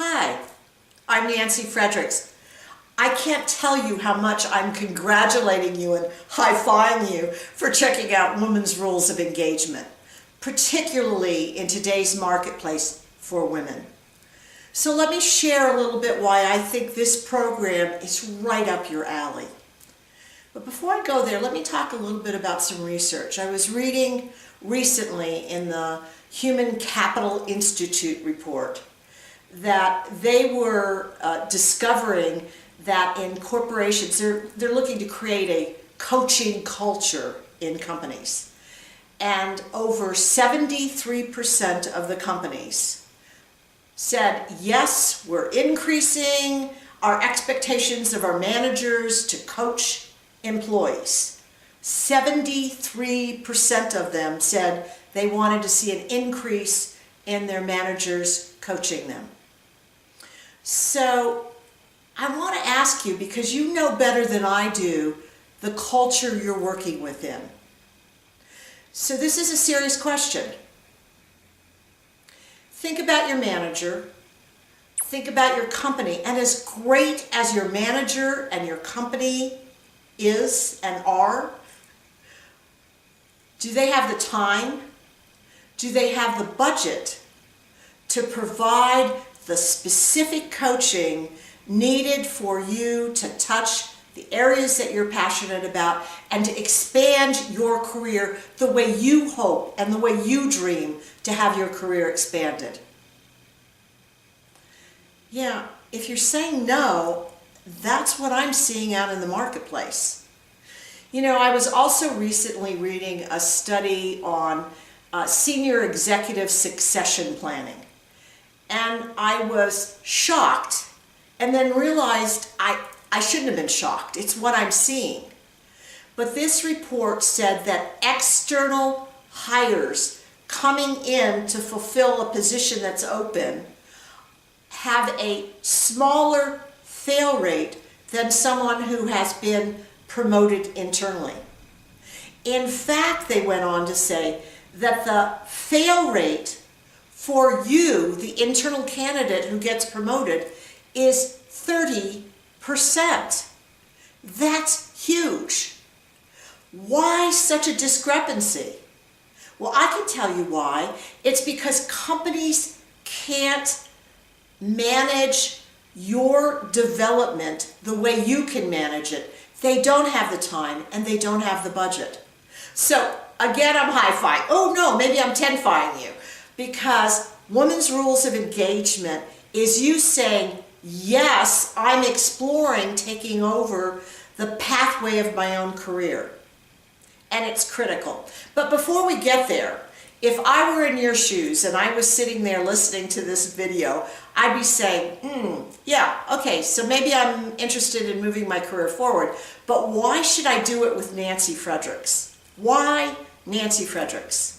Hi, I'm Nancy Fredericks. I can't tell you how much I'm congratulating you and high-fiving you for checking out Women's Rules of Engagement, particularly in today's marketplace for women. So let me share a little bit why I think this program is right up your alley. But before I go there, let me talk a little bit about some research. I was reading recently in the Human Capital Institute report that they were discovering that in corporations, they're looking to create a coaching culture in companies. And over 73% of the companies said, yes, we're increasing our expectations of our managers to coach employees. 73% of them said they wanted to see an increase in their managers coaching them. So I want to ask you, because you know better than I do the culture you're working within. So this is a serious question. Think about your manager. Think about your company. And as great as your manager and your company is and are, do they have the time? Do they have the budget to provide the specific coaching needed for you to touch the areas that you're passionate about and to expand your career the way you hope and the way you dream to have your career expanded? Yeah, if you're saying no, that's what I'm seeing out in the marketplace. You know, I was also recently reading a study on senior executive succession planning. And I was shocked and then realized I shouldn't have been shocked. It's what I'm seeing. But this report said that external hires coming in to fulfill a position that's open have a smaller fail rate than someone who has been promoted internally. In fact, they went on to say that the fail rate for you, the internal candidate who gets promoted, is 30%. That's huge. Why such a discrepancy? Well, I can tell you why. It's because companies can't manage your development the way you can manage it. They don't have the time and they don't have the budget. So again, I'm high-fiving. Oh no, maybe I'm 10-fiving you. Because Women's Rules of Engagement is you saying, yes, I'm exploring taking over the pathway of my own career. And it's critical. But before we get there, if I were in your shoes and I was sitting there listening to this video, I'd be saying, yeah, okay, so maybe I'm interested in moving my career forward, but why should I do it with Nancy Fredericks? Why Nancy Fredericks?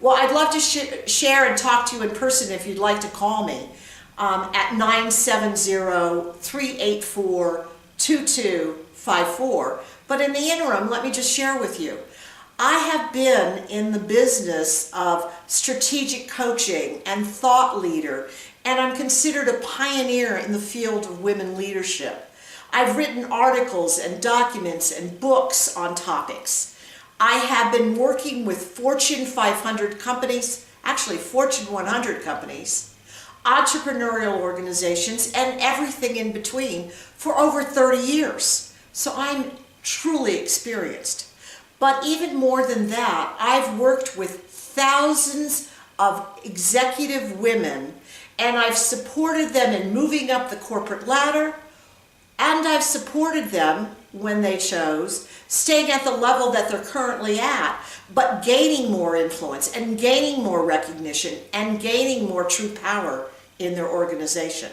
Well, I'd love to share and talk to you in person if you'd like to call me at 970-384-2254. But in the interim, let me just share with you. I have been in the business of strategic coaching and thought leader, and I'm considered a pioneer in the field of women leadership. I've written articles and documents and books on topics. I have been working with Fortune 500 companies, actually Fortune 100 companies, entrepreneurial organizations, and everything in between for over 30 years. So I'm truly experienced. But even more than that, I've worked with thousands of executive women, and I've supported them in moving up the corporate ladder, and I've supported them when they chose, staying at the level that they're currently at, but gaining more influence and gaining more recognition and gaining more true power in their organization.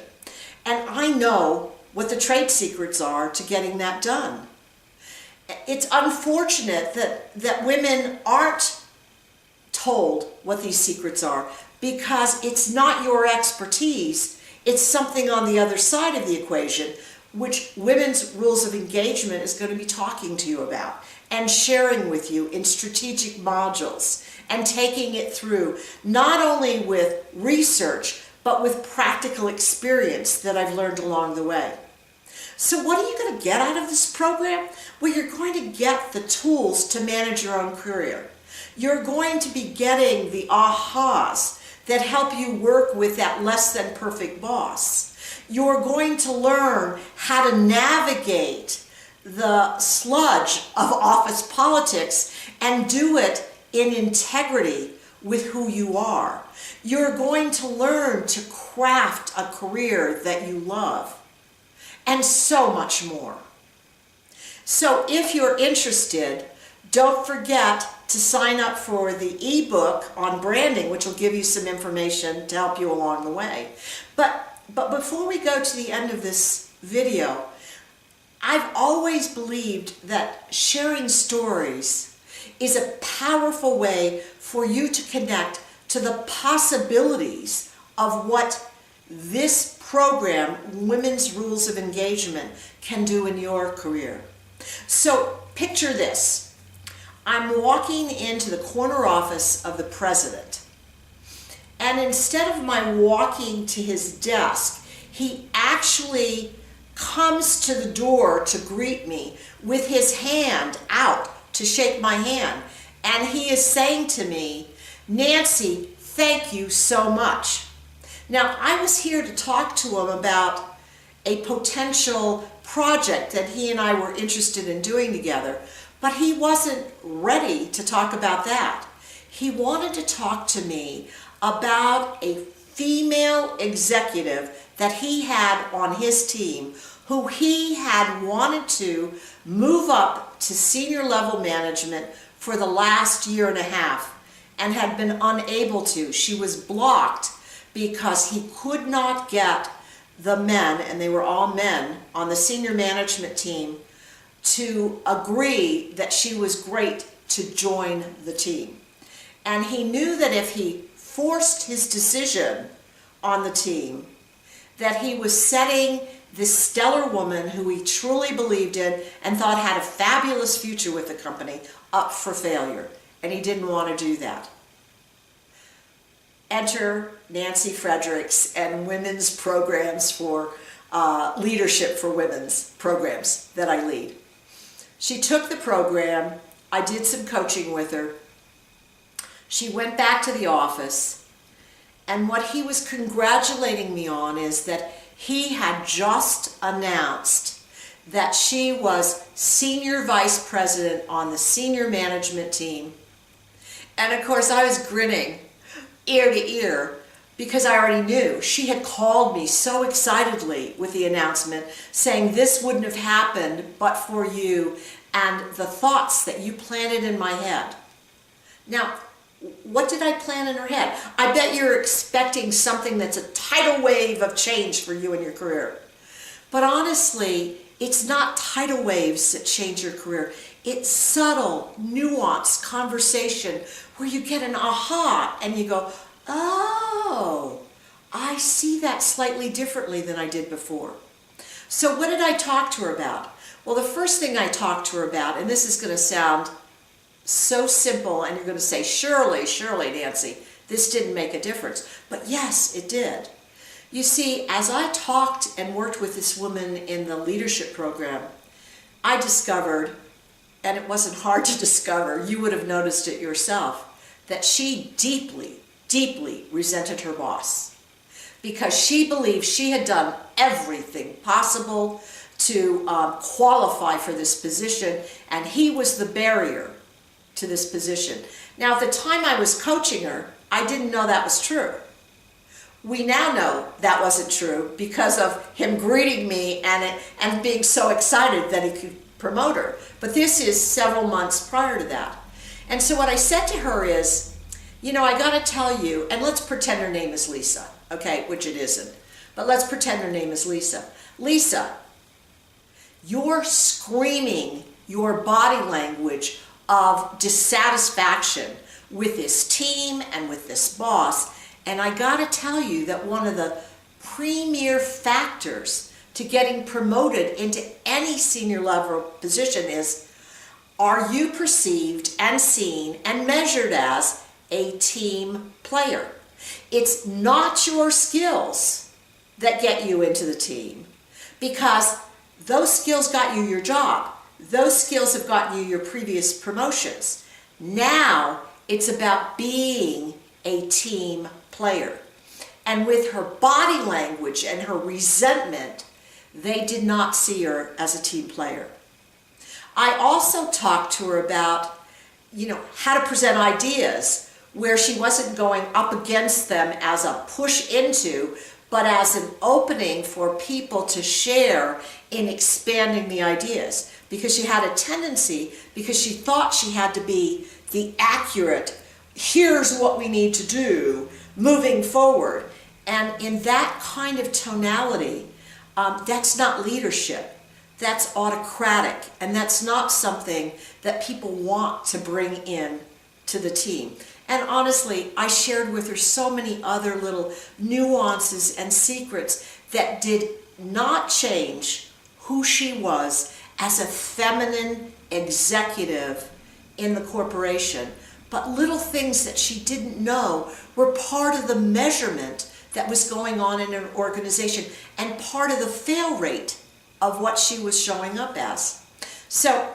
And I know what the trade secrets are to getting that done. It's unfortunate that women aren't told what these secrets are because it's not your expertise, it's something on the other side of the equation, which Women's Rules of Engagement is going to be talking to you about and sharing with you in strategic modules and taking it through not only with research, but with practical experience that I've learned along the way. So what are you going to get out of this program? Well, you're going to get the tools to manage your own career. You're going to be getting the ahas that help you work with that less than perfect boss. You're going to learn how to navigate the sludge of office politics and do it in integrity with who you are. You're going to learn to craft a career that you love, and so much more. So if you're interested, don't forget to sign up for the ebook on branding, which will give you some information to help you along the way. But before we go to the end of this video, I've always believed that sharing stories is a powerful way for you to connect to the possibilities of what this program, Women's Rules of Engagement, can do in your career. So picture this. I'm walking into the corner office of the president, and instead of my walking to his desk, he actually comes to the door to greet me with his hand out to shake my hand. And he is saying to me, "Nancy, thank you so much." Now, I was here to talk to him about a potential project that he and I were interested in doing together, but he wasn't ready to talk about that. He wanted to talk to me about a female executive that he had on his team who he had wanted to move up to senior level management for the last year and a half and had been unable to. She was blocked because he could not get the men, and they were all men, on the senior management team to agree that she was great to join the team. And he knew that if he forced his decision on the team, that he was setting this stellar woman who he truly believed in and thought had a fabulous future with the company up for failure. And he didn't want to do that. Enter Nancy Fredericks and women's programs for leadership for women's programs that I lead. She took the program. I did some coaching with her. She went back to the office, and what he was congratulating me on is that he had just announced that she was senior vice president on the senior management team. And of course I was grinning ear to ear because I already knew. She had called me so excitedly with the announcement saying this wouldn't have happened but for you and the thoughts that you planted in my head. Now, what did I plant in her head? I bet you're expecting something that's a tidal wave of change for you in your career. But honestly, it's not tidal waves that change your career. It's subtle, nuanced conversation where you get an aha and you go, oh, I see that slightly differently than I did before. So what did I talk to her about? Well, the first thing I talked to her about, and this is going to sound so simple, and you're going to say, surely, Nancy, this didn't make a difference. But yes, it did. You see, as I talked and worked with this woman in the leadership program, I discovered, and it wasn't hard to discover, you would have noticed it yourself, that she deeply, deeply resented her boss because she believed she had done everything possible to qualify for this position, and he was the barrier to this position. Now, at the time I was coaching her, I didn't know that was true. We now know that wasn't true because of him greeting me and being so excited that he could promote her. But this is several months prior to that. And so what I said to her is, you know, I got to tell you, and let's pretend her name is Lisa, okay, which it isn't. But let's pretend her name is Lisa. Lisa, you're screaming your body language of dissatisfaction with this team and with this boss. And I gotta tell you that one of the premier factors to getting promoted into any senior level position is, are you perceived and seen and measured as a team player? It's not your skills that get you into the team, because those skills got you your job. Those skills have gotten you your previous promotions. Now it's about being a team player. And with her body language and her resentment, they did not see her as a team player. I also talked to her about, how to present ideas where she wasn't going up against them as a push into, but as an opening for people to share in expanding the ideas. Because she had a tendency, because she thought she had to be the accurate, here's what we need to do moving forward. And in that kind of tonality, that's not leadership. That's autocratic, and that's not something that people want to bring in to the team. And honestly, I shared with her so many other little nuances and secrets that did not change who she was as a feminine executive in the corporation. But little things that she didn't know were part of the measurement that was going on in an organization and part of the fail rate of what she was showing up as. So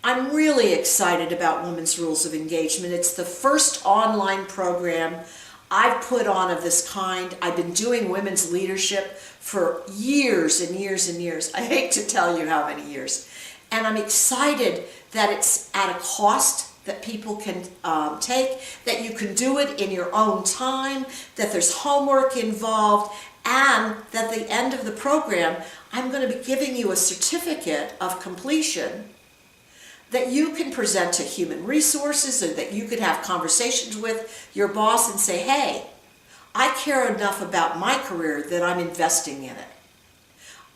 I'm really excited about Women's Rules of Engagement. It's the first online program I've put on of this kind. I've been doing women's leadership for years and years and years. I hate to tell you how many years. And I'm excited that it's at a cost that people can take, that you can do it in your own time, that there's homework involved, and that at the end of the program, I'm going to be giving you a certificate of completion that you can present to human resources, or that you could have conversations with your boss and say, hey, I care enough about my career that I'm investing in it.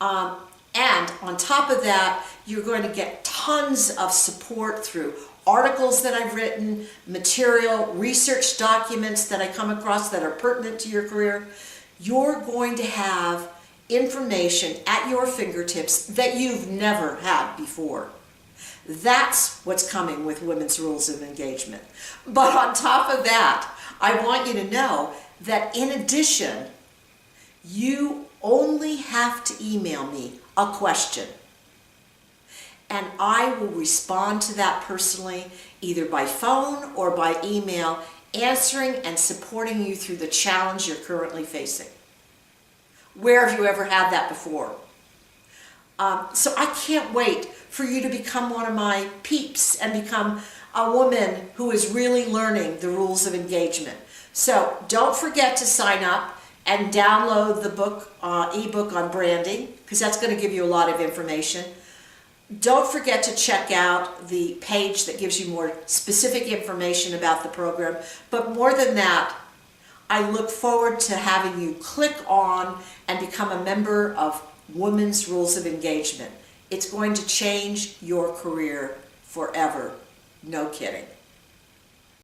And on top of that, you're going to get tons of support through articles that I've written, material, research documents that I come across that are pertinent to your career. You're going to have information at your fingertips that you've never had before. That's what's coming with Women's Rules of Engagement. But on top of that, I want you to know that in addition, you only have to email me a question. And I will respond to that personally, either by phone or by email, answering and supporting you through the challenge you're currently facing. Where have you ever had that before? So I can't wait for you to become one of my peeps and become a woman who is really learning the rules of engagement. So don't forget to sign up and download the book, ebook on branding, because that's going to give you a lot of information. Don't forget to check out the page that gives you more specific information about the program. But more than that, I look forward to having you click on and become a member of Women's Rules of Engagement. It's going to change your career forever. No kidding.